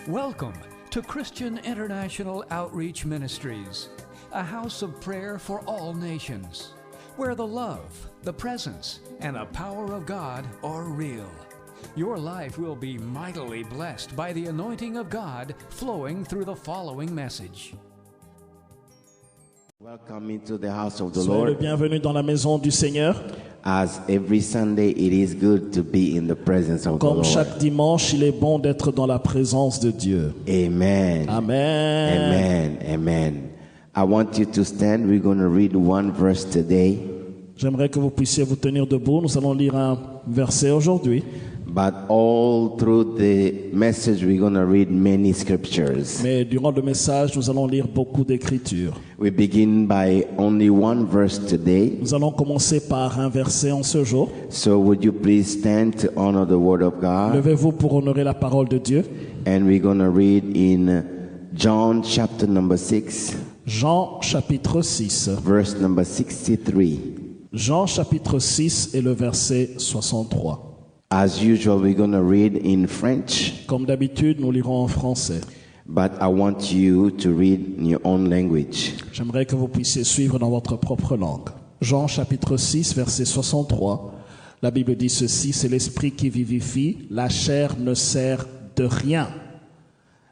Welcome to Christian International Outreach Ministries, a house of prayer for all nations, where the love, the presence, and the power of God are real. Your life will be mightily blessed by the anointing of God flowing through the following message. Welcome into the house of the Soyez le Lord. bienvenu dans la maison du Seigneur. As every Sunday, it is good to be in the presence of the Comme Lord. chaque dimanche, il est bon d'être dans la présence de Dieu. Amen. Amen. Amen. Amen. I want you to stand. We're going to read one verse today. J'aimerais que vous puissiez vous tenir debout. Nous allons lire un verset aujourd'hui. But all through the message, we're going to read many scriptures. Mais durant le message, nous allons lire beaucoup d'écritures. We begin by only one verse today. Nous allons commencer par un verset en ce jour. So would you please stand to honor the word of God? Levez-vous pour honorer la parole de Dieu. And we're going to read in John chapter number 6, Jean chapitre 6. verse number 63. Jean chapitre 6 et le verset 63. As usual, we're going to read in French, Comme d'habitude, nous lirons en français. but I want you to read in your own language. J'aimerais que vous puissiez suivre dans votre propre langue. Jean chapitre 6, verset 63. La Bible dit ceci, c'est l'esprit qui vivifie, la chair ne sert de rien.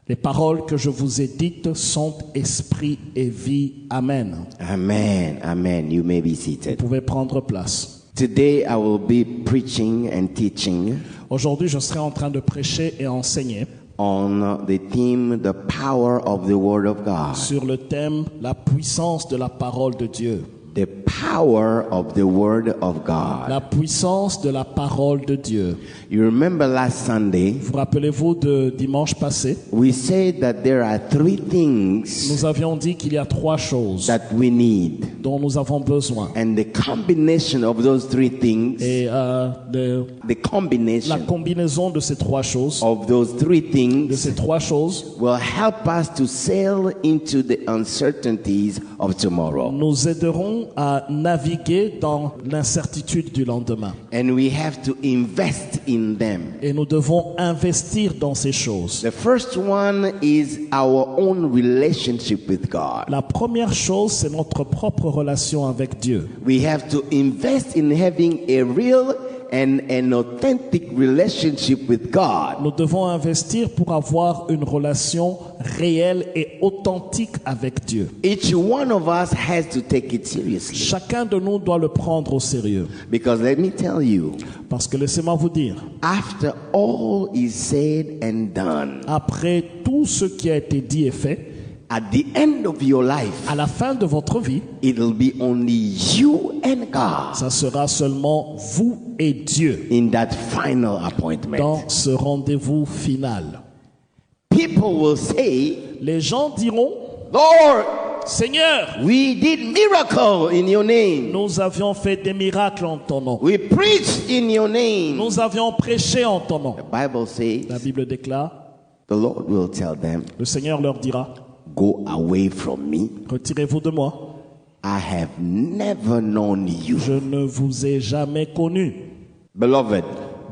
Les paroles que je vous ai dites sont esprit et vie. Amen. Amen. Amen. You may be Vous seated. pouvez prendre place. Today I will be preaching and teaching Aujourd'hui, je serai en train de prêcher et enseigner on the theme, the power of the Word of God. sur le thème la puissance de la parole de Dieu. The power of the Word of God. La puissance de la parole de Dieu. You remember last Sunday, Vous rappelez-vous de dimanche passé? we said that there are three things Nous avions dit qu'il y a trois choses that we need. dont nous avons besoin. And the combination of those three things, Et the la combination combinaison de ces trois choses, of those three de things ces trois choses, will help us to sail into the uncertainties of tomorrow. nous aideront à naviguer dans l'incertitude du lendemain. And we have to invest in them. Et nous devons investir dans ces choses. The first one is our own relationship with God. La première chose, c'est notre propre relation avec Dieu. We have to invest in having a real and an authentic relationship with God. Nous devons investir pour avoir une relation réelle et authentique avec Dieu. Each one of us has to take it seriously. Chacun de nous doit le prendre au sérieux. Because let me tell you, Parce que laissez-moi vous dire, after all is said and done, après tout ce qui a été dit et fait, at the end of your life, à la fin de votre vie, it'll be only you and God ça sera seulement vous et Dieu in that final appointment. dans ce rendez-vous final. People will say, Les gens diront, Lord, Seigneur, we did miracle in your name. nous avions fait des miracles en ton nom. We preached in your name. Nous avions prêché en ton nom. The Bible says, La Bible déclare, the Lord will tell them, le Seigneur leur dira, go away from me. retirez-vous de moi. I have never known you. Je ne vous ai jamais connu. Beloved,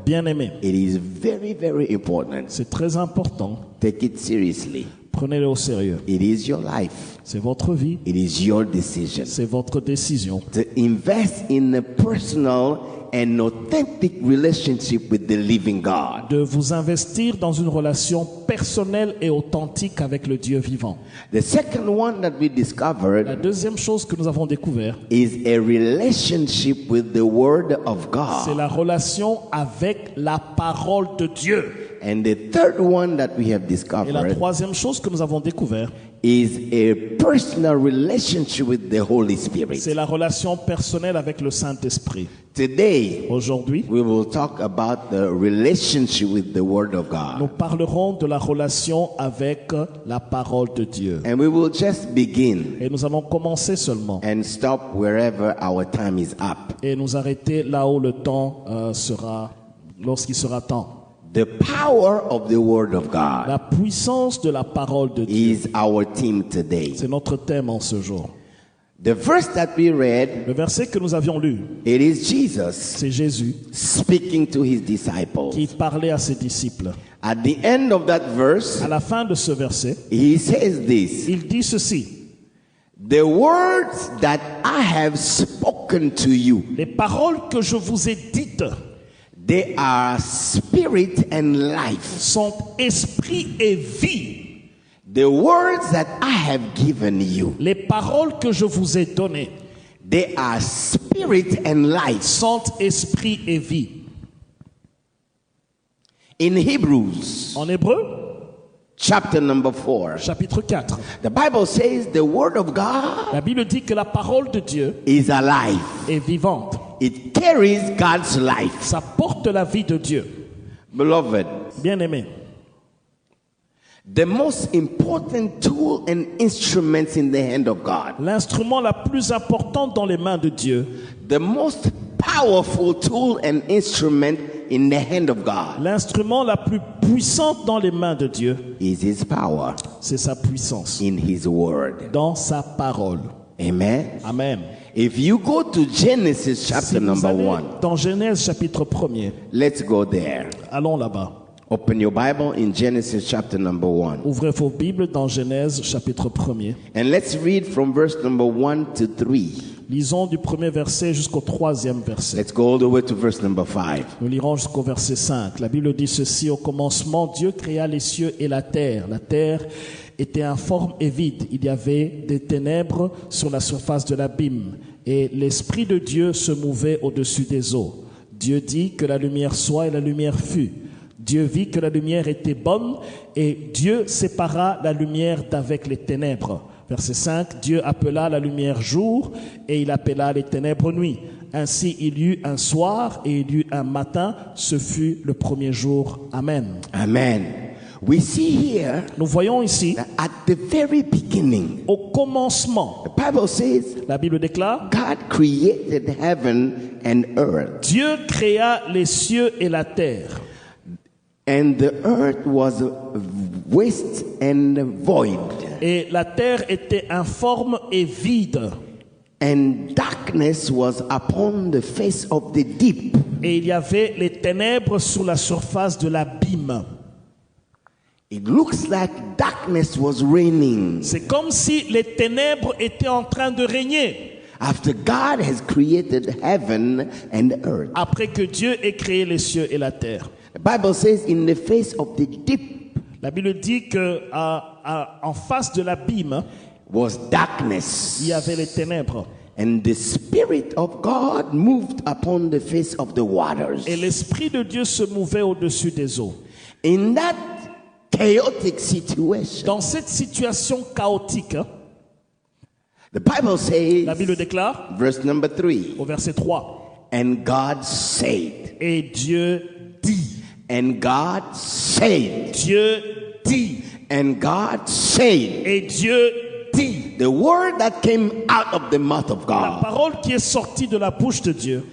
Bien-aimé, it is very, very important. c'est très important. Take it seriously. Prenez-le au sérieux. It is your life. C'est votre vie. It is your decision. C'est votre décision. To invest in a personal and authentic relationship with the living God. De vous investir dans une relation personnelle et authentique avec le Dieu vivant. The second one that we La discovered deuxième chose que nous avons découvert, is a relationship with the Word of c'est God. la relation avec la parole de Dieu. And the third one that we have Et la discovered troisième chose que nous avons découvert, is a personal relationship with the Holy Spirit. c'est la relation personnelle avec le Saint-Esprit. Today, Aujourd'hui, we will talk about the relationship with the Word of nous God. parlerons de la relation avec la parole de Dieu. And we will just begin Et nous allons commencer seulement and stop wherever our time is up. et nous arrêter là où le temps sera, lorsqu'il sera temps. The power of the Word of God La puissance de la parole de Dieu, is our theme today. c'est notre thème en ce jour. The verse that we read, Le verset que nous avions lu, it is Jesus c'est Jésus speaking to his disciples. qui parlait à ses disciples. At the end of that verse, À la fin de ce verset, he says this, il dit ceci: the words that I have spoken to you, les paroles que je vous ai dites they are spirit and life. sont esprit et vie. The words that I have given you, Les paroles que je vous ai données they are spirit and life. sont esprit et vie. In Hebrews, En hébreu, chapter number 4, chapitre 4, the Bible says the word of God la Bible dit que la parole de Dieu is alive. est vivante. It carries God's life. Ça porte la vie de Dieu. Beloved, Bien-aimé, the most important tool and instruments in the hand of God, l'instrument la plus importante dans les mains de Dieu, the most powerful tool and instrument in the hand of God l'instrument la plus puissante dans les mains de Dieu, is his power c'est sa puissance in his word. dans sa parole. Amen. Amen. If you go to Genesis Si chapter vous number allez 1, dans Genèse chapitre 1er, let's go there. allons là-bas. Open your Bible in Genesis chapter number 1. Ouvrez vos Bibles dans Genèse chapitre 1er. And let's read from verse number 1 to 3. Lisons du premier verset jusqu'au troisième verset. Let's go all the way to verse number 5. Nous lirons jusqu'au verset 5. La Bible dit ceci: au commencement, Dieu créa les cieux et la terre. La terre était informe et vide. Il y avait des ténèbres sur la surface de l'abîme. Et l'Esprit de Dieu se mouvait au-dessus des eaux. Dieu dit que la lumière soit et la lumière fut. Dieu vit que la lumière était bonne et Dieu sépara la lumière d'avec les ténèbres. Verset 5, Dieu appela la lumière jour et il appela les ténèbres nuit. Ainsi il y eut un soir et il y eut un matin, ce fut le premier jour. Amen. Amen. We see here Nous voyons ici, that at the very beginning, au commencement, the Bible says la Bible déclare, God created heaven and earth. Dieu créa les cieux et la terre. And the earth was waste and void. Et la terre était informe et vide. And darkness was upon the face of the deep. Et il y avait les ténèbres sur la surface de l'abîme. It looks like darkness was reigning. C'est comme si les ténèbres étaient en train de régner. After God has created heaven and earth. Après que Dieu ait créé les cieux et la terre. The Bible says in the face of the deep La Bible dit que en face de l'abîme, was darkness. il y avait les ténèbres. And the Spirit of God moved upon the face of the waters. Et l'Esprit de Dieu se mouvait au-dessus des eaux. In that chaotic situation, Dans cette situation chaotique, the Bible says, la Bible déclare, verse number 3, au verset 3, and God said, et Dieu dit, and God said, Dieu dit, and God said, et Dieu dit. the word that came out of the mouth of La God, parole qui est sortie de la bouche de Dieu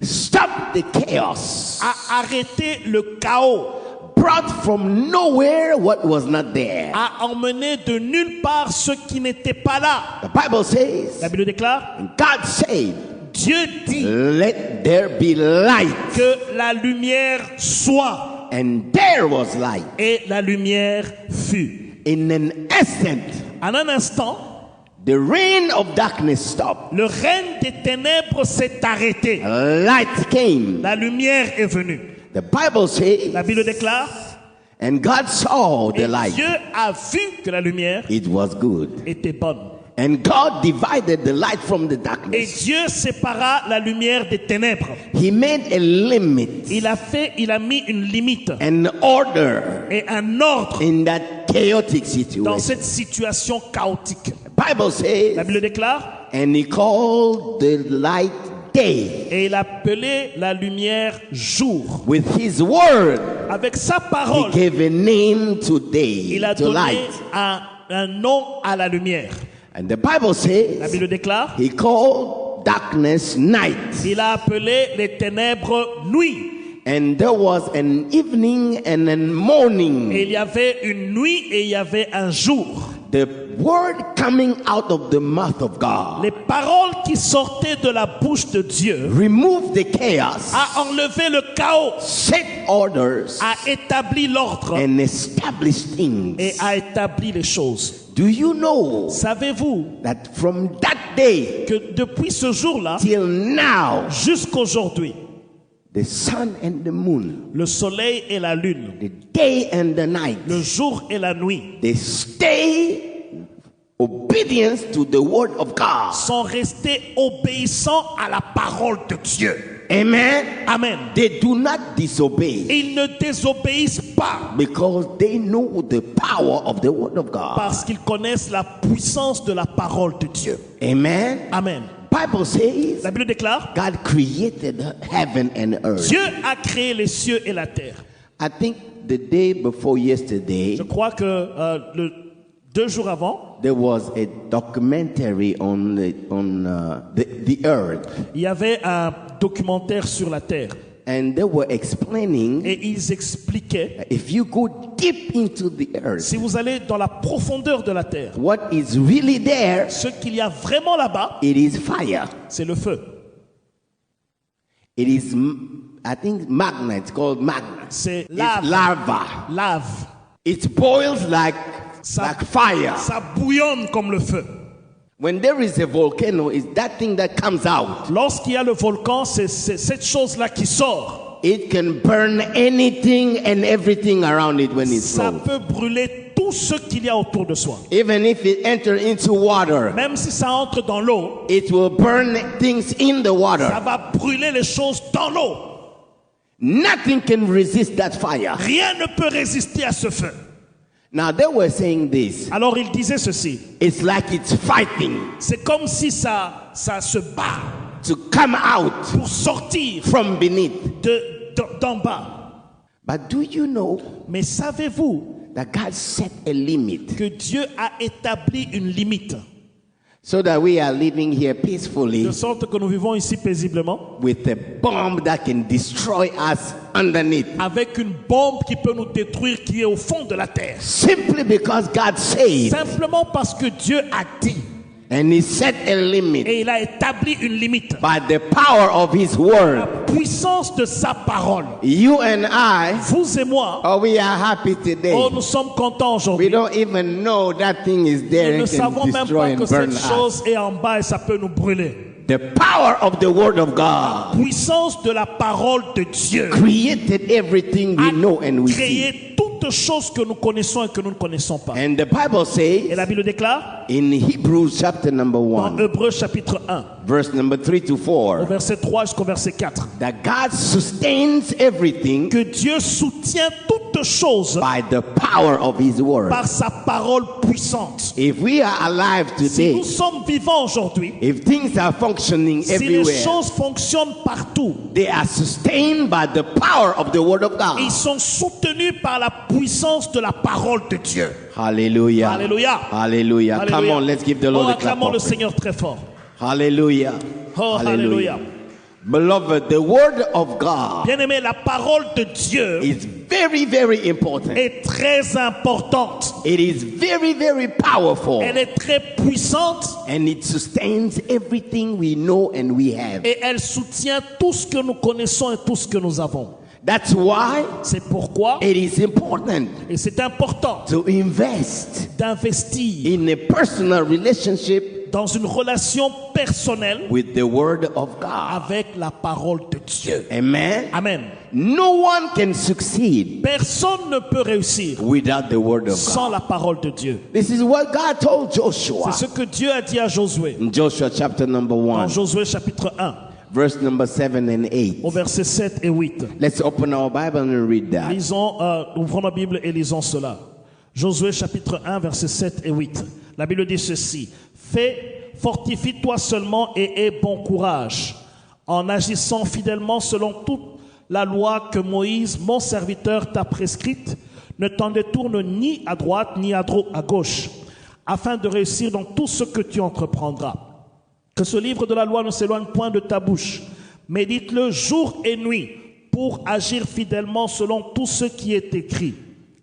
stop the chaos, a arrêté le chaos, brought from nowhere what was not there. a emmené de nulle part ce qui n'était pas là. The Bible says, La Bible déclare, and God said, Dieu dit let there be light, que la lumière soit, and there was light. et la lumière fut. In an instant, En un instant, the reign of darkness stopped. le règne des ténèbres s'est arrêté. Light came. La lumière est venue. The Bible says, La Bible déclare, and God saw the et light. Dieu a vu que la lumière It was good. était bonne. And God divided the light from the Et darkness. Dieu sépara la lumière des ténèbres. He made a limit, Il a mis une limite an order et un ordre in that chaotic dans situation. cette situation chaotique. The Bible La says, Bible déclare, and he called the light day. et il appelait la lumière jour. With his word, Avec sa he parole, gave a name to day, il a to donné light. un nom à la lumière. And the Bible La says, Bible déclare, he called darkness night. il a appelé les ténèbres nuit. And there was an evening and a morning. Et il y avait une nuit et il y avait un jour. the word coming out of the mouth of God les paroles qui sortaient de la bouche de Dieu remove the chaos, a enlevé le chaos, set orders, a établi l'ordre and establish things. et a établi les choses. Do you know Savez-vous that from that day que depuis ce jour-là till now, jusqu'aujourd'hui, the sun and the moon, le soleil et la lune, the day and the night, le jour et la nuit they stay obedience to the word of God. sont restés obéissants à la parole de Dieu. Amen. Amen. They do not disobey Ils ne désobéissent pas because they know the power of the word of God. parce qu'ils connaissent la puissance de la parole de Dieu. Amen. Amen. Bible says La Bible déclare, God created heaven and earth. Dieu a créé les cieux et la terre. I think the day before yesterday, Je crois que 2 jours avant, there was a documentary on the earth, il y avait un documentaire sur la terre and they were explaining et ils expliquaient, if you go deep into the earth, si vous allez dans la profondeur de la terre, what is really there, ce qu'il y a vraiment là-bas, it is fire. c'est le feu. It is, I think, magna. It's called magna. C'est It's lave. lava. Lave. It boils like fire. Ça bouillonne comme le feu. When there is a volcano, it's that thing that comes out. Lorsqu'il y a le volcan, c'est cette chose-là qui sort. It can burn anything and everything around it when it's Ça flows. peut brûler tout ce qu'il y a autour de soi. Even if it enters into water, Même si ça entre dans l'eau, it will burn things in the ça water. va brûler les choses dans l'eau. Nothing can resist that fire. Rien ne peut résister à ce feu. Now they were saying this. Alors il disait ceci. It's like it's fighting C'est comme si ça se bat to come out pour sortir from beneath. d'en bas. But do you know Mais savez-vous that God set a limit que Dieu a établi une limite so that we are living here peacefully de sorte que nous vivons ici paisiblement with a bomb that can destroy us underneath? avec une bombe qui peut nous détruire qui est au fond de la terre. Simply because God said, Simplement parce que Dieu a dit and He set a limit et il a établi une limite. by the power of His word. Puissance de sa parole. You and I, Vous et moi, oh, we are happy today. oh, nous sommes contents We aujourd'hui. don't even know that thing is there Nous ne and savons can même destroy pas que and burn cette us. chose est en bas et ça peut nous brûler. The power of the word of God Puissance de la parole de Dieu created everything we know and a we see. créé toutes choses que nous connaissons et que nous ne connaissons pas. And the Bible Et says la Bible déclare in Hebrews chapter number dans 1, Hébreux chapitre 1, verse number 3 to au 4, verset 3 jusqu'au verset 4, that God sustains everything que Dieu soutient toutes choses by the power of His word. par sa parole puissante. If we are alive Si today, nous sommes vivants aujourd'hui, if things are functioning si les everywhere, choses fonctionnent partout, they are sustained by the power of the word of God. ils sont soutenus par la puissance de la parole de Dieu. Hallelujah. Hallelujah. Hallelujah. Come Alléluia. on, let's give the Lord Oh, a clap. acclamons le of praise. Seigneur très fort. Hallelujah. Oh, hallelujah. Beloved, the word of God Bien-aimé, la parole de Dieu is very, very important. est très importante. It is very, very powerful. Elle est très puissante And it sustains everything we know and we have. et elle soutient tout ce que nous connaissons et tout ce que nous avons. That's why C'est pourquoi, it is important et c'est important to invest d'investir in a personal relationship dans une relation personnelle with the word of God. avec la parole de Dieu. Amen. Amen. No one can succeed Personne ne peut réussir without the word of sans God. la parole de Dieu. This is what God told Joshua C'est ce que Dieu a dit à Josué in Joshua chapter number dans 1, Josué chapitre 1 verse number 7 and 8. au verset 7 et 8. Let's open our Bible and read that. Lisons, ouvrons la Bible et lisons cela. Josué chapitre 1 verset 7 et 8. La Bible dit ceci: fortifie-toi seulement et aie bon courage en agissant fidèlement selon toute la loi que Moïse, mon serviteur, t'a prescrite. Ne t'en détourne ni à droite ni à gauche, afin de réussir dans tout ce que tu entreprendras. Que ce livre de la loi ne s'éloigne point de ta bouche. Médite-le jour et nuit pour agir fidèlement selon tout ce qui est écrit.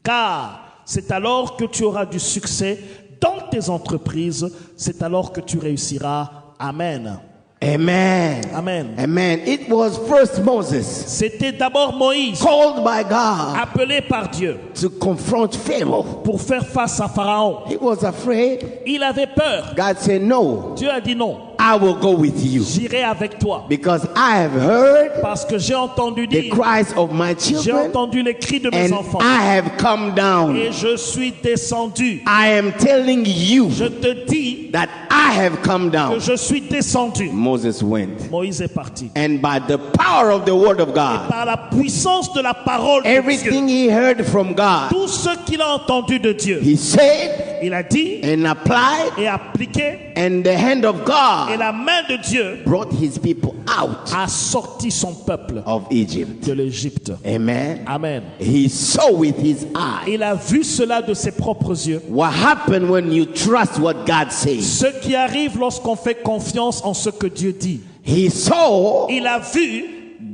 Car c'est alors que tu auras du succès dans toutes tes entreprises, c'est alors que tu réussiras. Amen. Amen. Amen. Amen. It was first Moses C'était d'abord Moïse, called by God appelé par Dieu to confront Pharaoh. pour faire face à Pharaon. He was afraid. Il avait peur. God said, no, Dieu a dit non, I will go with you j'irai avec toi. because I have heard Parce que j'ai entendu the dire, cries of my j'ai children entendu les cris de mes and enfants. I have come down. Et je suis descendu. I am telling you Je te dis that I have come que down. je suis descendu. Moses went. Moïse est parti. And by the power of the word of God, Par la puissance de la parole de Dieu, everything he heard from God, tout ce qu'il a entendu de Dieu, he said il a dit and applied, et appliqué. and the hand of Et God la main de Dieu brought his people out a sorti son peuple of Egypt. de l'Égypte. Amen. Amen. He saw with his eye. Il a vu cela de ses propres yeux. What happened when you trust what God says? Ce qui arrive lorsqu'on fait confiance en ce que Dieu dit. He saw Il a vu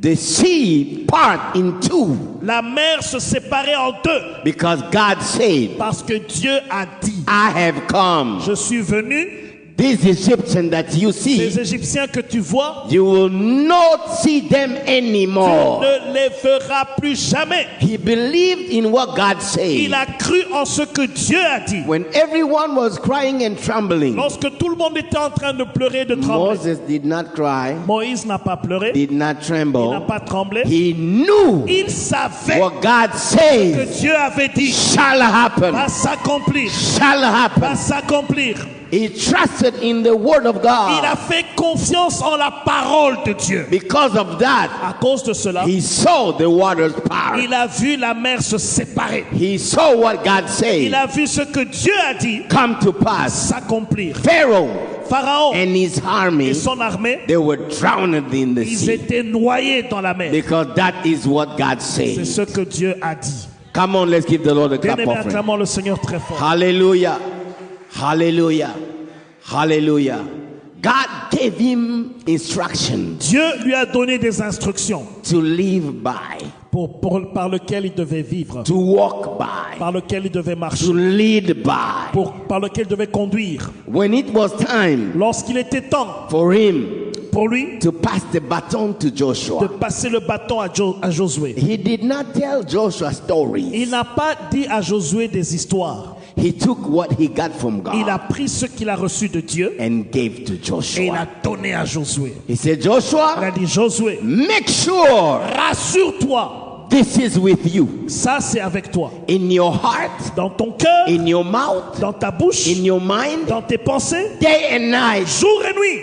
the sea part in two la mer se séparer en deux because God said, parce que Dieu a dit, I have come. je suis venu. These Egyptians that you see, Les Égyptiens que tu vois, you will not see them tu anymore. ne les verras plus jamais. He believed in what God said. Il a cru en ce que Dieu a dit. When everyone was crying and trembling, Lorsque tout le monde était en train de pleurer et de trembler, Moses did not cry, Moïse n'a pas pleuré, did not il n'a tremble. pas tremblé. He knew Il savait what God que says Dieu avait dit shall happen. va s'accomplir, Shall happen. va s'accomplir. He trusted in the word of Il a God. fait confiance en la parole de Dieu. Because of that, À cause de cela, he saw the waters part. il a vu la mer se séparer. He saw what God said Il a vu ce que Dieu a dit come to pass. s'accomplir. Pharaoh Pharaon and his et army, son armée, they were drowned in the ils sea. étaient noyés dans la mer. Because that is what God C'est says. ce que Dieu a dit. Come on, let's give the Lord a clap Bien-aimés, offering. acclamons le Seigneur très fort. Hallelujah. Hallelujah. Hallelujah. God gave him instructions Dieu lui a donné des instructions to live by, par lesquelles il devait vivre, to walk by, par lesquelles il devait to marcher, lead by. par lesquelles il devait conduire. When it was time Lorsqu'il était temps for him pour lui to pass the baton to de Joshua, passer le bâton à Josué, he did not tell Joshua stories. il n'a pas dit à Josué des histoires. He took what he got from Il a God pris ce qu'il a reçu de Dieu and gave to et il a Joshua. donné à Josué. He said, Il a Joshua, dit, Josué, make sure rassure-toi, this is with you. ça c'est avec toi. In your heart, Dans ton cœur, in your mouth, dans ta bouche, in your mind, dans tes pensées, day and night. jour et nuit.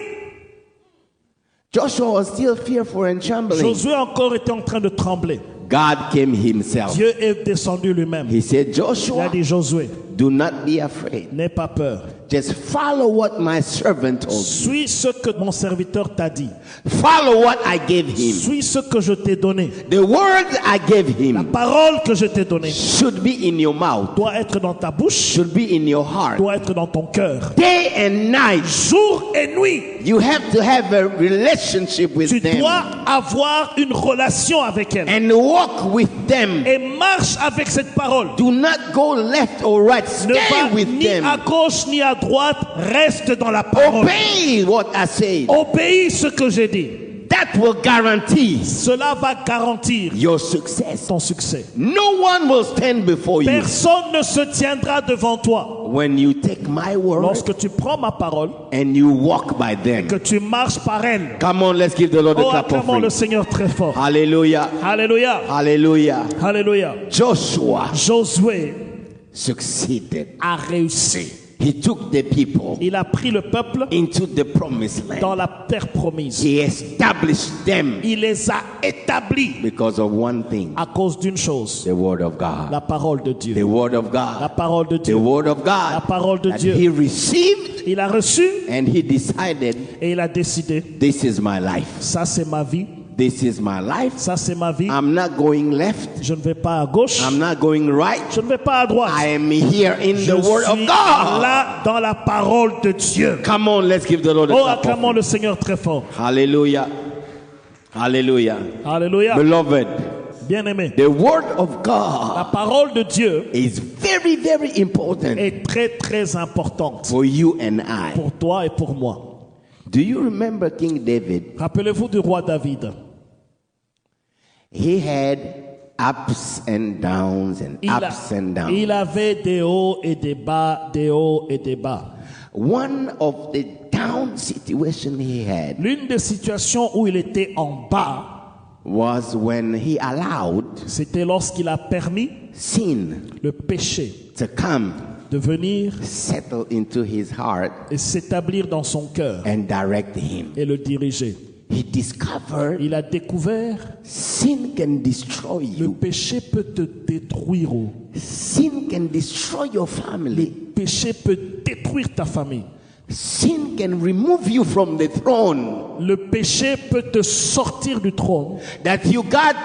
Joshua was still fearful and trembling. Josué encore était en train de trembler. God came himself. Dieu est descendu lui-même. He said, Il a Joshua, dit, Josué, do not be afraid. n'aie pas peur. Just follow what my servant told you. Suis ce que mon serviteur t'a dit. Follow what I gave him. Suis ce que je t'ai donné. The word I gave La him parole que je t'ai donnée should be in your mouth, doit être dans ta bouche, should be in your heart. doit être dans ton cœur. Day and night, Jour et nuit, you have to have a relationship with tu them dois avoir une relation avec elle. and walk with them. Et marche avec cette parole. Do not go left or right. Ne Stay va with ni à them. gauche ni à droite, reste dans la parole. Obey what I said. Obéis ce que j'ai dit. That will guarantee Cela va garantir your success. ton succès. No one will stand before you. Personne ne se tiendra devant toi. When you take my word Lorsque tu prends ma parole, and you walk by them. que tu marches par elle. Come on, let's give the Lord a Oh, clap acclamons le offering. Seigneur très fort. Hallelujah. Alléluia. Hallelujah. Alléluia. Joshua Josué succeeded. a réussi. He took the people Il a pris le peuple into the promised dans land. la terre promise. He established them Il les a établis because of one thing, à cause d'une chose, the word of God. la parole de Dieu. The word of La God. parole de The Dieu. word of La God parole de that Dieu. he received Il a reçu and he decided, et il a décidé, this is my life. ça c'est ma vie, This is my life. ça c'est ma vie. I'm not going left. Je ne vais pas à gauche, I'm not going right. je ne vais pas à droite. I am here in Je the word of suis God. là dans la parole de Dieu. Come on, let's give the Lord a Oh, clap acclamons offering. le Seigneur très fort. Hallelujah. Hallelujah. Alléluia. Beloved, Bien-aimé, The word of la God parole de Dieu is very, very important est très très importante for you and I. pour toi et pour moi. Do you remember King David? Rappelez-vous du roi David. He had ups and downs and ups and downs. Il avait des hauts et des bas, des hauts et des bas. One of the down situation he had L'une des situations où il était en bas, was when he allowed c'était lorsqu'il a permis sin le péché to come, de venir settle into his heart, et s'établir dans son cœur and direct him. et le diriger. He discovered Il a découvert sin can destroy le you. péché peut te détruire. Sin can destroy your Le family. péché peut détruire ta famille. Sin can remove you from the throne Le péché peut te sortir du trône that you got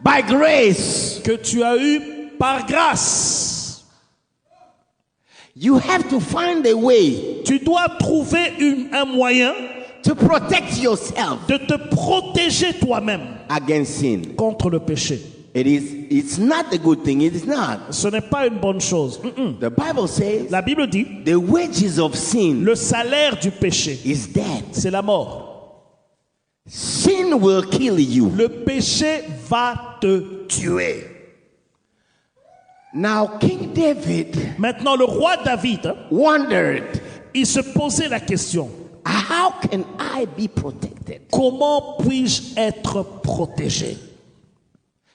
by grace. que tu as eu par grâce. You have to find a way Tu dois trouver un moyen to protect yourself de te protéger toi-même against sin. contre le péché. It's not a good thing. It is not. Ce n'est pas une bonne chose. The Bible says La Bible dit, the wages of sin le salaire du péché, is death. c'est la mort. Sin will kill you. Le péché va te tuer. Now, King David Maintenant, le roi David, wondered, il se posait la question, how can I be protected? comment puis-je être protégé?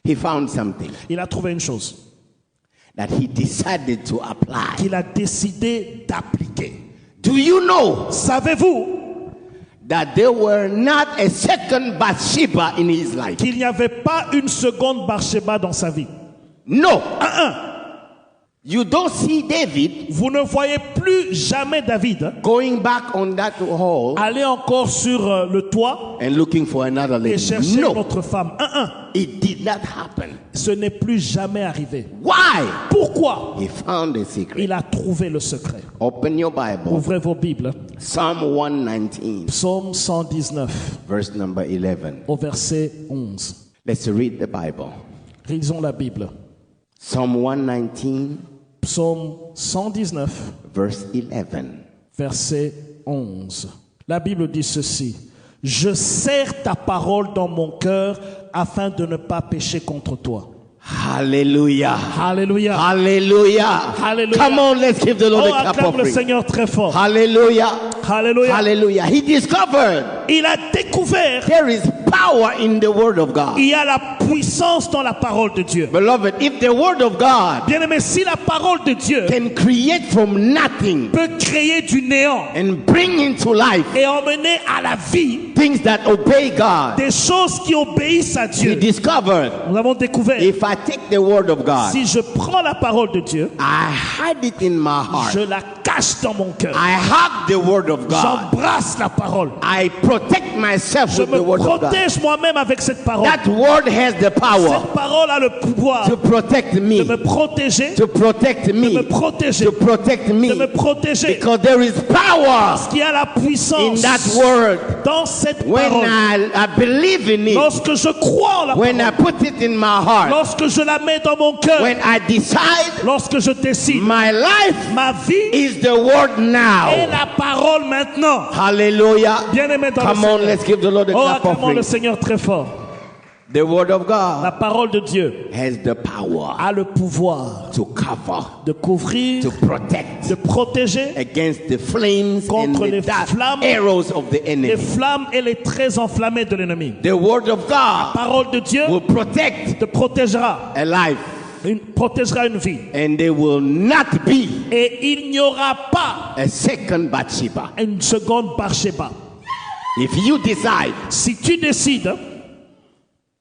He found something Il a trouvé une chose that he decided to apply. qu'il a décidé d'appliquer. Do you know Savez-vous that there were not a second Bathsheba in his life? qu'il n'y avait pas une seconde Bathsheba dans sa vie? No. You don't see David Vous ne voyez plus jamais David going back on that hall aller encore sur le toit and looking for another et lady. chercher une No, autre femme. it did not happen. Ce n'est plus jamais arrivé. Why? Pourquoi? He found a secret. Il a trouvé le secret. Open your Bible. Ouvrez vos Bibles. Psalm 119, Psaume 119, verse number 11. au verset 11. Let's read the Bible. Lisons la Bible. Psalm 119, Psaume 119, verse 11. verset 11. La Bible dit ceci. Je serre ta parole dans mon cœur afin de ne pas pécher contre toi. Hallelujah. Alléluia. Hallelujah. Hallelujah. Come on, let's give the Lord Oh, a clap acclame le offering. Seigneur très fort. Hallelujah. Alléluia. Hallelujah. He discovered Il a découvert there is power in the word of God. il y a la puissance dans la parole de Dieu. Beloved, if the word of God Bien aimé, si la parole de Dieu can create from nothing peut créer du néant and bring into life et emmener à la vie things that obey God, des choses qui obéissent à he Dieu, discovered nous avons découvert, if I take the word of God, si je prends la parole de Dieu, I hide it in my heart. je la cache dans mon cœur. I hug the word of God. J'embrasse la parole. I protect myself Je with the me word of God. protège moi-même avec cette parole. That word has the power Cette parole a le pouvoir to protect de me, me protéger, to protect de me me, protéger, to protect de me me, protéger. because there is power Parce qu'il y a la in puissance that word. dans cette When parole. I believe in it, Lorsque je crois en la when I parole, put it in my heart, lorsque je la mets dans mon cœur, when I decide lorsque je décide, my life ma vie is the word est now. la parole maintenant. Hallelujah. Bien-aimé dans Come le on, Seigneur. let's give the Lord a Oh, clap acclamons le offering. Seigneur très fort. The word of La God parole de Dieu has the power a le pouvoir to cover, de couvrir, to protect de protéger against the flames and Contre the les dark flammes, arrows of the les enemy. flammes et les traits enflammés de l'ennemi. The word of God Parole de Dieu will protect te protégera, a life, protégera une vie. and there will not be Et il n'y aura pas a second Bathsheba. une seconde Bathsheba. If you decide Si tu décides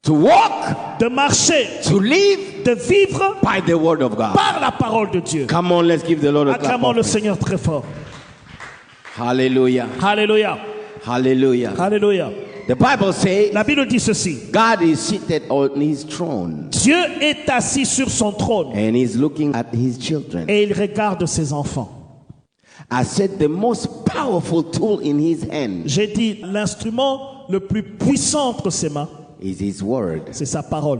to walk, de marcher, to live de vivre by the word of God. par la parole de Dieu, Come on, let's give the Lord a clap. acclamons le offering. Seigneur très fort. Hallelujah. Alléluia. Hallelujah. Alléluia. The Bible says La Bible dit ceci. God is seated on his throne Dieu est assis sur son trône and he's looking at his children. et il regarde ses enfants. I said the most powerful tool in his hand J'ai dit, l'instrument le plus puissant entre ses mains, is his word. c'est sa parole.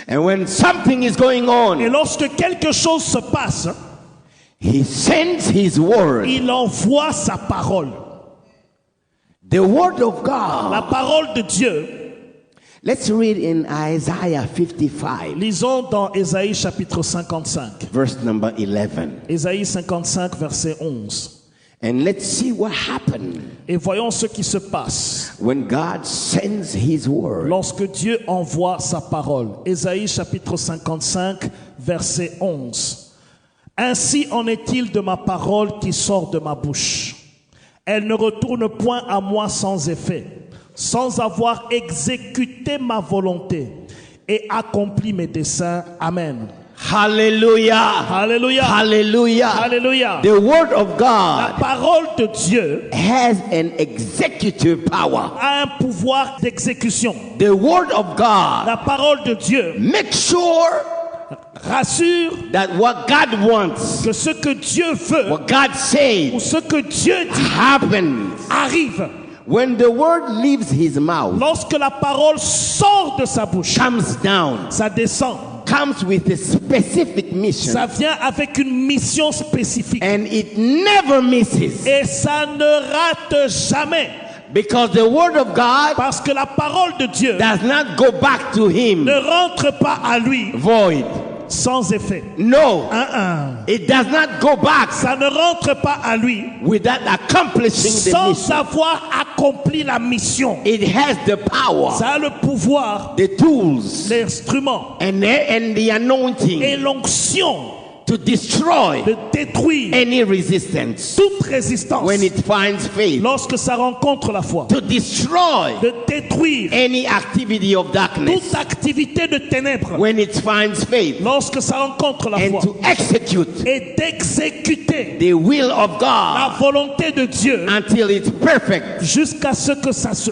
And when something is going Et on, lorsque quelque chose se passe, he sends his word. il envoie sa parole. The word of La God. parole de Dieu. Let's read in Isaiah 55, Lisons dans Ésaïe chapitre 55. verse number 11. Ésaïe 55, verset 11. And let's see what happened Et voyons ce qui se passe when God sends his word. lorsque Dieu envoie sa parole. Ésaïe chapitre 55, verset 11. Ainsi en est-il de ma parole qui sort de ma bouche. Elle ne retourne point à moi sans effet, sans avoir exécuté ma volonté et accompli mes desseins. Amen. Hallelujah. Alléluia. Hallelujah. Alléluia. The word of La God parole de Dieu has an executive power. a un pouvoir d'exécution. The word of God La parole de Dieu makes sure rassure that what God wants, que ce que Dieu veut what God ou says, ce que Dieu dit happens. arrive. When the word leaves his mouth, Lorsque la parole sort de sa bouche, comes down, ça descend. comes with a specific mission, Ça vient avec une mission spécifique. and it never misses. Et ça ne rate jamais. Because the word of God Parce que la parole de Dieu does not go back to him ne rentre pas à lui void. sans effet. No, Un. it does not go back Ça ne rentre pas à lui without accomplishing the sans mission. avoir accompli la mission. It has the power, Ça a le pouvoir, the tools, l'instrument and the et anointing l'onction to destroy de détruire any resistance toute résistance when it finds faith, lorsque ça rencontre la foi. to destroy De détruire any activity of darkness toute activité de ténèbres when it finds faith, lorsque ça rencontre la and foi. to execute Et d'exécuter the will of la God volonté de Dieu until it's perfect. jusqu'à ce que ça se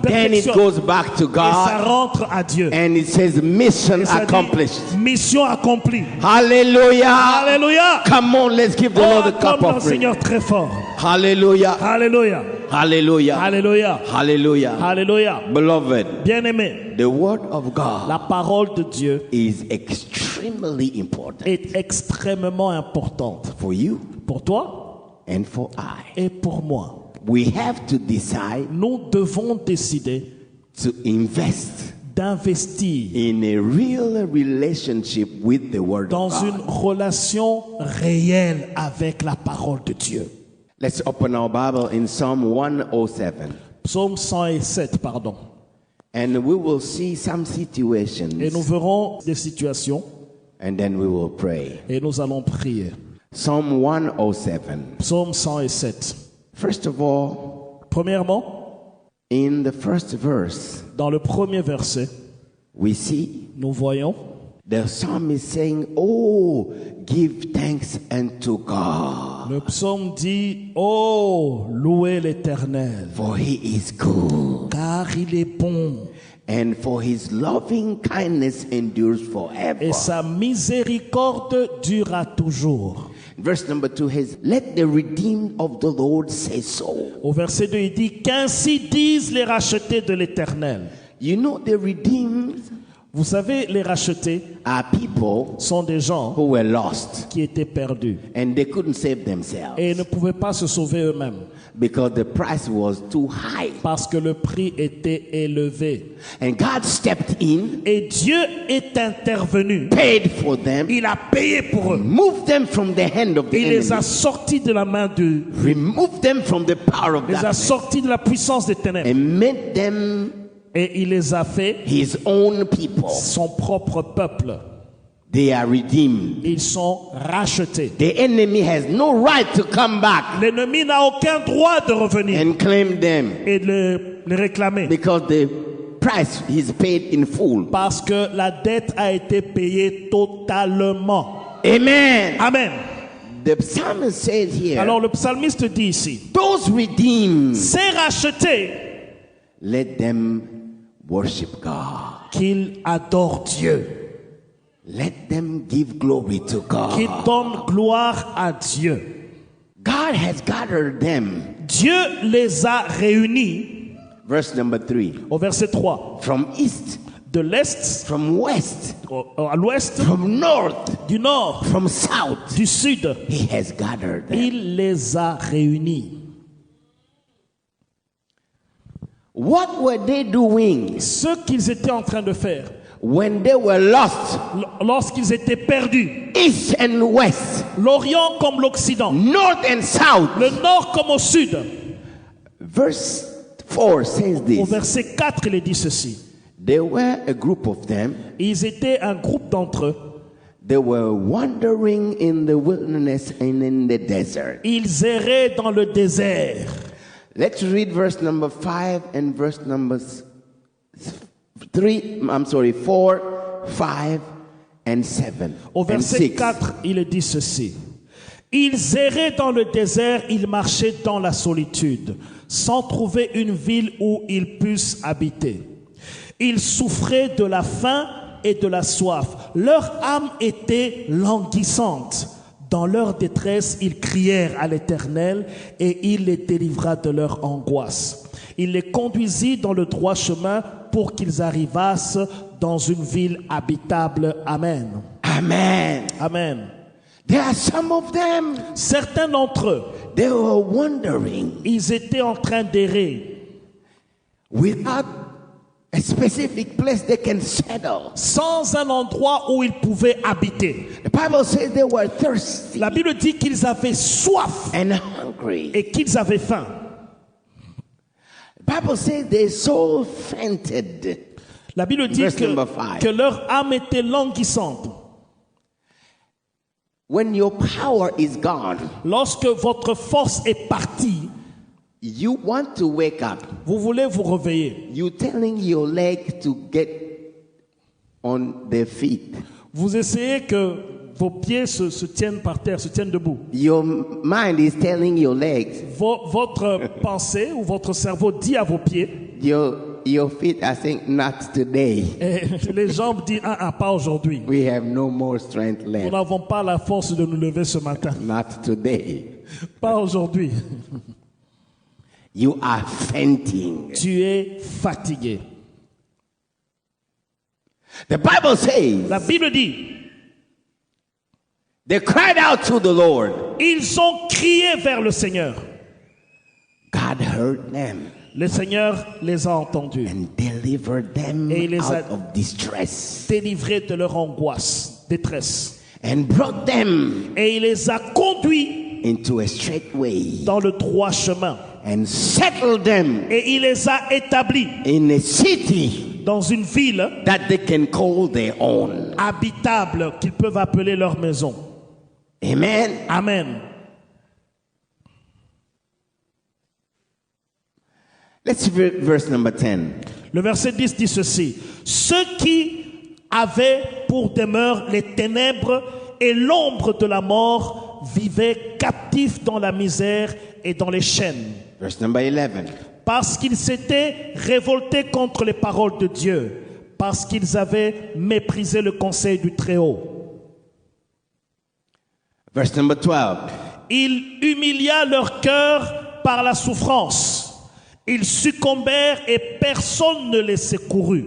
Then it perfectionne goes back to et ça God, rentre à Dieu. and it says mission Et ça dit, accomplished. mission accomplie. Hallelujah. Alléluia. Come on, let's give the Oh, Lord a cup acclame le offering. Seigneur très fort. Hallelujah. Alléluia. Hallelujah. Alléluia. Hallelujah. Alléluia. Beloved, Bien-aimé, the word of God la parole de Dieu is extremely important est extrêmement importante for you pour toi and for I. et pour moi. We have to decide Nous devons décider to invest d'investir in a real relationship with the word dans of une God. relation réelle avec la parole de Dieu. Let's open our Bible in Psalm 107, Psaume 107, pardon. and we will see some Et situations, nous verrons des situations and then we will pray. et nous allons prier. Psalm 107. Psaume 107. First of all, Premièrement, in the first verse, dans le premier verset, we see nous voyons the psalmist saying, "Oh, give thanks unto God, le psaume dit « Oh, louez l'Éternel, for he is good, car il est bon, and for his loving kindness endures forever." et sa miséricorde durera toujours. » Verse number 2 has, "Let the redeemed of the Lord say so." Au verset 2, il dit « Qu'ainsi disent les rachetés de l'Éternel. » You know, the redeemed Vous savez, les rachetés are people sont des gens who were lost qui étaient perdus and they couldn't save themselves et ne pouvaient pas se sauver eux-mêmes because the price was too high. parce que le prix était élevé. And God stepped in, Et Dieu est intervenu. paid for them, Il a payé pour eux. moved them from the hand of the Il les a enemy, sortis de la main de... removed them from the power of Il les a darkness, sortis de la puissance des ténèbres. and made them Et il les a fait his own people. son propre peuple. They are redeemed. Ils sont rachetés. The enemy has no right to come back L'ennemi n'a aucun droit de revenir and claim them et de les réclamer. because the price is paid in full. Parce que la dette a été payée totalement. Amen. Amen. The psalmist says here, Alors le psalmiste dit ici, those redeemed, ces rachetés, let them worship God. qu'ils adorent Dieu, Let them give glory to qu'ils God. donnent gloire à Dieu. God has gathered them. Dieu les a réunis, Verse number 3. au verset 3, From east de l'Est, from west, à l'Ouest, from north, du Nord, from south. du Sud. He has gathered them. Il les a réunis. What were they doing Ce qu'ils étaient en train de faire when they were lost? lorsqu'ils étaient perdus, East and west, l'Orient comme l'Occident, north and south. le Nord comme au Sud. Verse 4 says Au this. verset 4, il est dit ceci. There were a group of them. Ils étaient un groupe d'entre eux. They were wandering in the wilderness and in the desert. Ils erraient dans le désert. Let's read verse number 5 and verse number 4, 5 and 7 Au and verset 6. 4, il est dit ceci. Ils erraient dans le désert, ils marchaient dans la solitude, sans trouver une ville où ils puissent habiter. Ils souffraient de la faim et de la soif. Leur âme était languissante. Dans leur détresse, ils crièrent à l'Éternel et il les délivra de leur angoisse. Il les conduisit dans le droit chemin pour qu'ils arrivassent dans une ville habitable. Amen. Amen. Amen. There are some of them. Certains d'entre eux, They were wandering ils étaient en train d'errer without a specific place they can settle. sans un endroit où ils pouvaient habiter. The Bible says they were thirsty La Bible dit qu'ils avaient soif and hungry. et qu'ils avaient faim. The Bible says their soul fainted. La Bible dit Verse number 5. que leur âme était languissante. When your power is gone, Lorsque votre force est partie, you want to wake up. vous voulez vous réveiller. You telling your leg to get on their feet. Vous essayez que vos pieds se tiennent par terre, se tiennent debout. Your mind is telling your legs. Votre pensée ou votre cerveau dit à vos pieds, Your feet are saying, not today. et les jambes disent, pas aujourd'hui. We have no more strength Nous left. n'avons pas la force de nous lever ce matin. Not today. Pas aujourd'hui. You are fainting. Tu es fatigué. The Bible says La Bible dit, they cried out to the Lord. ils ont crié vers le Seigneur. God heard them Le Seigneur les a entendus, and delivered them Et il les a- out of distress délivrés de leur angoisse, détresse. and brought them Et il les a conduits into a straight way dans le droit chemin. and settled them Et il les a établis in a city dans une ville that they can call their own. habitable qu'ils peuvent appeler leur maison. Amen. Amen. Let's read verse number 10. Le verset 10 dit ceci. Ceux qui avaient pour demeure les ténèbres et l'ombre de la mort vivaient captifs dans la misère et dans les chaînes, Verse number 11. parce qu'ils s'étaient révoltés contre les paroles de Dieu, parce qu'ils avaient méprisé le conseil du Très-Haut. Verse number 12. Il humilia leur cœur par la souffrance. Ils succombèrent et personne ne les secourut.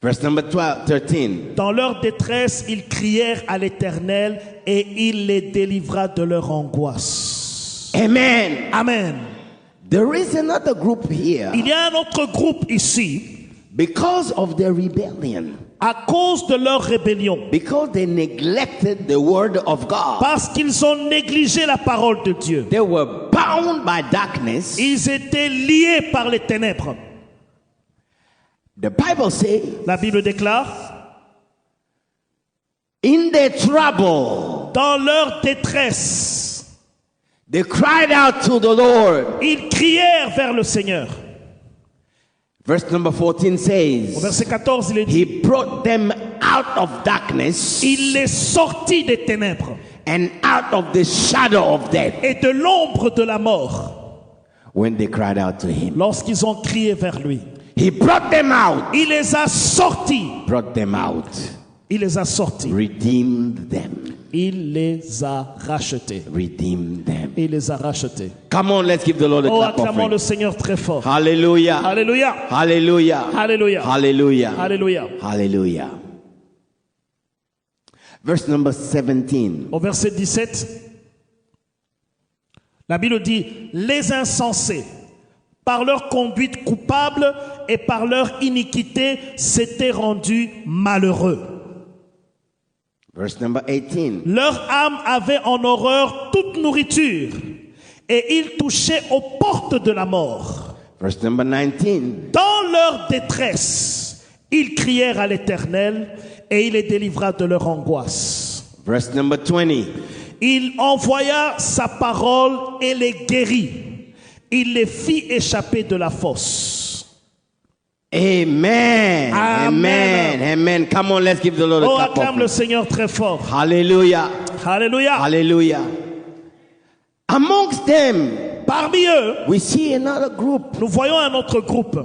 Verse number 13. Dans leur détresse, ils crièrent à l'Éternel et il les délivra de leur angoisse. Amen. Amen. There is another group here Il y a un autre groupe ici, because of their rebellion, à cause de leur rébellion, because they neglected the word of God. parce qu'ils ont négligé la parole de Dieu. They were bound by darkness. Ils étaient liés par les ténèbres. The Bible says, La Bible déclare, in their trouble, dans leur détresse, they cried out to the Lord. ils crièrent vers le Seigneur. Verse number 14 Au says, verset 14, il est dit, He brought them out of darkness il les sortit des ténèbres and out of the shadow of death et de l'ombre de la mort when they cried out to Him. lorsqu'ils ont crié vers lui. He brought them out, Il les a sortis. brought them out, Il les a sortis. redeemed them. Il les a rachetés. Redeemed them. Il les a rachetés. Come on, let's give the Lord a Oh, clap acclamons offering. le Seigneur très fort. Hallelujah. Alléluia. Hallelujah. Alléluia. Hallelujah. Alléluia. Hallelujah. Verse number 17. Au verset 17, la Bible dit, les insensés, par leur conduite coupable et par leur iniquité, s'étaient rendus malheureux. Verse number 18. Leur âme avait en horreur toute nourriture et ils touchaient aux portes de la mort. Verse number 19. Dans leur détresse, ils crièrent à l'Éternel et il les délivra de leur angoisse. Verse number 20. Il envoya sa parole et les guérit. Il les fit échapper de la fosse. Amen. Amen. Amen. Amen. Come on, let's give the Lord a Oh, clap acclame le offering. Seigneur très fort. Hallelujah. Alléluia. Hallelujah. Amongst them, Parmi eux, we see another group. nous voyons un autre groupe.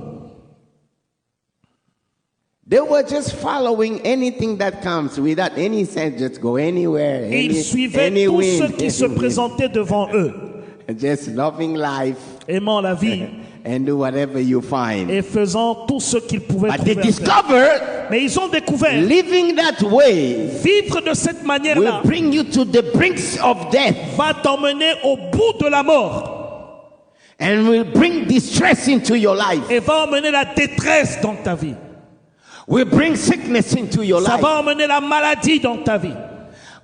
They were just following anything that comes without any sense, just go anywhere. Ils suivaient any tous ceux wind, qui se any wind. présentaient devant eux, Just loving life aimant la vie and do whatever you find. et faisant tout ce qu'ils pouvaient But they trouver à faire. discovered Mais ils ont découvert, living that way vivre de cette will manière-là bring you to the brinks of death va t'emmener au bout de la mort and will bring distress into your life. et va emmener la détresse dans ta vie. Will bring sickness into your Ça life. va emmener la maladie dans ta vie.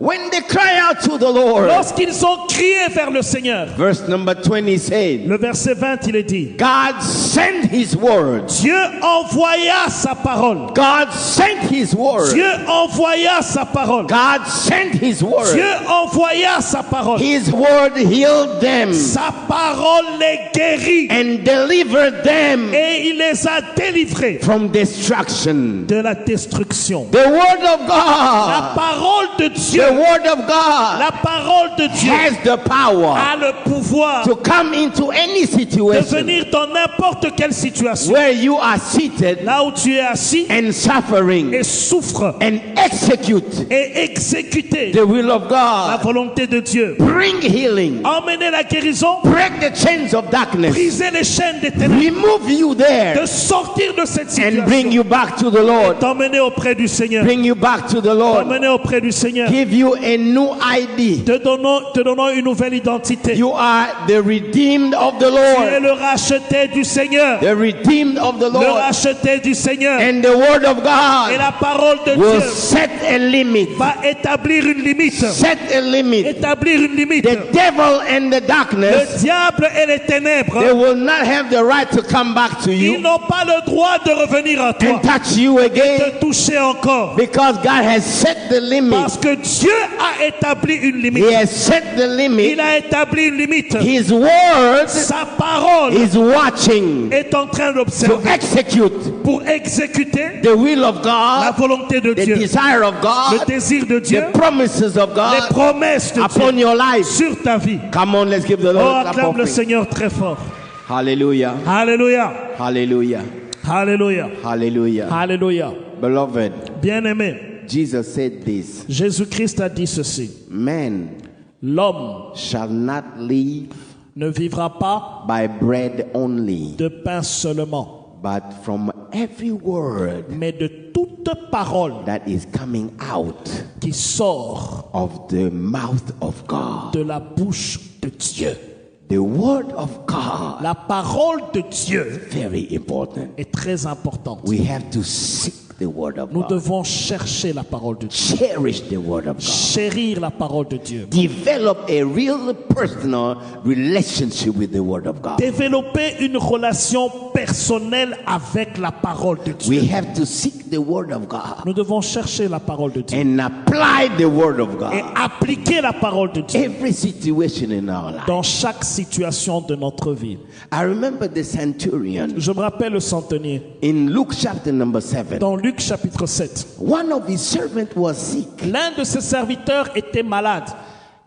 When they cry out to the Lord, Lorsqu'ils ont crié vers le Seigneur, verse number 20 said, le verset 20, il est dit, God sent his word. Dieu envoya sa parole. God sent his word. Dieu envoya sa parole. God sent his word. Dieu envoya sa parole. His word healed them Sa parole les guérit and delivered them et il les a délivrés from destruction. de la destruction. The word of La God, parole de Dieu, the word of God la parole de Dieu has the power a le pouvoir to come into any de situation venir dans n'importe quelle situation. where you are seated Là où tu es assis and suffering et souffre and execute et exécuter the will of la God. volonté de Dieu. Bring healing. Emmener la guérison, Break the chains of darkness. briser les chaînes des ténèbres, Remove you there de sortir de cette and bring situation, you back to the Lord. t'emmener auprès du Seigneur, Bring you back to the Lord. t'emmener auprès du Seigneur, Give you a new ID. te donnant une nouvelle identité. You are the redeemed of the Tu es Lord. le racheté du Seigneur, The redeemed of the le Lord. racheté du Seigneur. And the word of Et God la parole de will Dieu set a limit. va établir une limite. Set a limit. Établir une limite. The devil and the Le darkness, diable et les ténèbres, they will not have the right to come back to ils you n'ont pas le droit de revenir à toi, and touch you again te toucher encore. because God has set the limit. Parce que Dieu a établi une limite. He has set the limit. Il a établi une limite. His word Sa parole is watching est en train to d'observer execute pour exécuter the will of la God, volonté de the Dieu, desire of le God, désir de Dieu, the promises of les God promesses de upon Dieu your life. sur ta vie. Come on, let's give the Oh, Lord a clap acclame le offering. Seigneur très fort. Hallelujah. Alléluia. Hallelujah. Alléluia. Hallelujah. Alléluia. Beloved, Bien-aimé, Jesus said this, Jésus-Christ a dit ceci. man L'homme shall not live ne vivra pas by bread only, de pain seulement, but from every word mais de toute parole that is coming out qui sort of the mouth of God. de la bouche de Dieu. The word of God, La parole de Dieu very important. est très importante. We have to seek the word of Nous God. devons chercher la parole de Dieu, Cherish the word of God. chérir la parole de Dieu, Develop a real personal relationship with the word of God. développer une relation personnelle avec la parole de We Dieu. have to seek the word of God Nous devons chercher la parole de Dieu and apply the word of et God. appliquer la parole de Dieu Every situation in our life. dans chaque situation de notre vie. I remember the centurion Je me rappelle le centenier in Luke chapter number 7. dans Luc chapitre 7. One of his servants was sick. L'un de ses serviteurs était malade.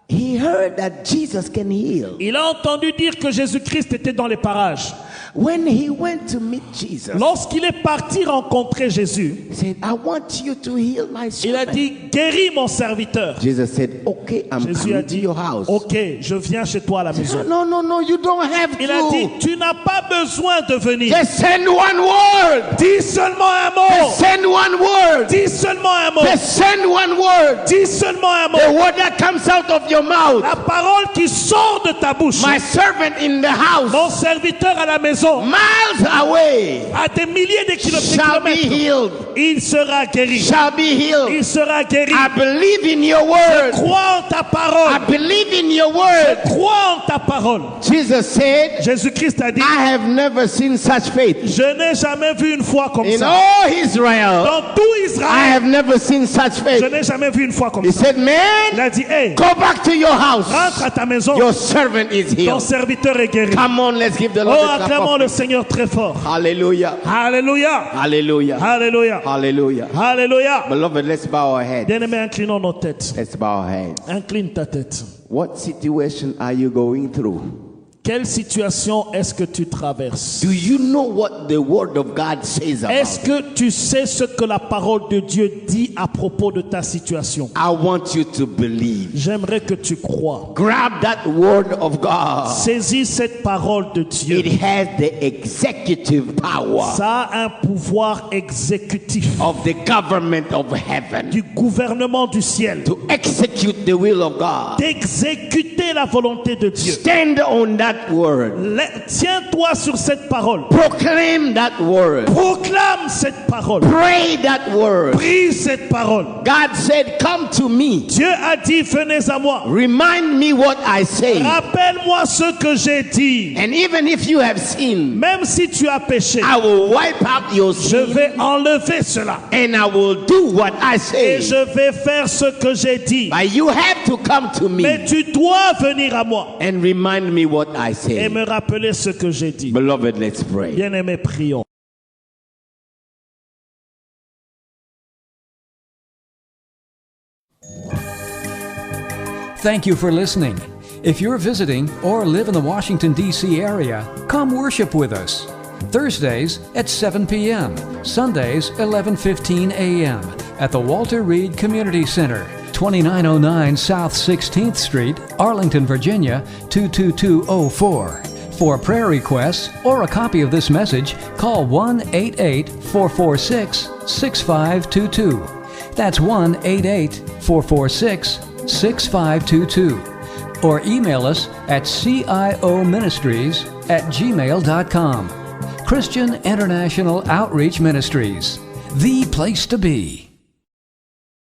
He heard that Jesus can heal, Il a entendu dire que Jésus-Christ était dans les parages. When he went to meet Jesus, Lorsqu'il est parti rencontrer Jésus, he said, I want you to heal my il a servant. dit, guéris mon serviteur. Jesus said, okay, I'm Jésus a coming to dit, your house. ok, je viens chez toi à la maison. No, no, no, you don't have Il a dit, to. tu n'as pas besoin de venir. Just send one word. Dis seulement un mot. Send one word. Dis seulement un mot. Just send one word. Dis seulement un The mot. word that comes out of your mouth. La parole qui sort de ta bouche. My servant in the house, Mon serviteur à la maison, miles away, à des milliers de shall be kilomètres, healed. il sera guéri. Shall be healed. Il sera guéri. I believe in your word. Crois en ta I parole. believe in your word. Crois en ta parole. Jesus said, Jésus-Christ a dit, I have never seen such faith. je n'ai jamais vu une foi comme In ça. all Israel, Dans tout I Israël, have never seen such je faith. n'ai jamais vu une foi comme He ça. said, Il man, a dit, hey, go back to your house. rentre à ta maison. Your servant is Ton healed. serviteur est guéri. Come on, let's give the Oh, Lord a clap acclamons of le Seigneur très fort. Hallelujah. Alléluia. Hallelujah. Alléluia. Hallelujah. Alléluia. Beloved, let's bow our heads. Bien-aimés, inclinons nos têtes. Let's bow our heads. Incline ta tête. What situation are you going through? Quelle situation est-ce que tu traverses? Do you know what the word of God says Est-ce about it? que tu sais ce que la parole de Dieu dit à propos de ta situation? I want you to believe. J'aimerais que tu crois. Grab that word of God. Saisis cette parole de Dieu. It has the executive power Ça a un pouvoir exécutif of the government of heaven du gouvernement du ciel to execute the will of God. d'exécuter la volonté de Dieu. Stand on that word. Tiens-toi sur cette parole. Proclaim that word. Proclame cette parole. Pray that word. Prie cette parole. God said, come to me. Dieu a dit, venez à moi. Remind me what I say. Rappelle-moi ce que j'ai dit. And even if you have sinned, Même si tu as péché, I will wipe out your je sin vais enlever cela. and I will do what I say. Et je vais faire ce que j'ai dit. But you have to come to Mais me tu dois venir à moi and remind me what I et say. me rappeler ce que j'ai dit. Beloved, let's pray. Bien-aimés, prions. Thank you for listening. If you're visiting or live in the Washington, D.C. area, come worship with us. Thursdays at 7 p.m., Sundays 11:15 a.m. at the Walter Reed Community Center, 2909 South 16th Street, Arlington, Virginia 22204. For prayer requests or a copy of this message, call 1-88-446-6522. That's 1-88-446-6522. Or email us at cioministries@gmail.com. Christian International Outreach Ministries, the place to be.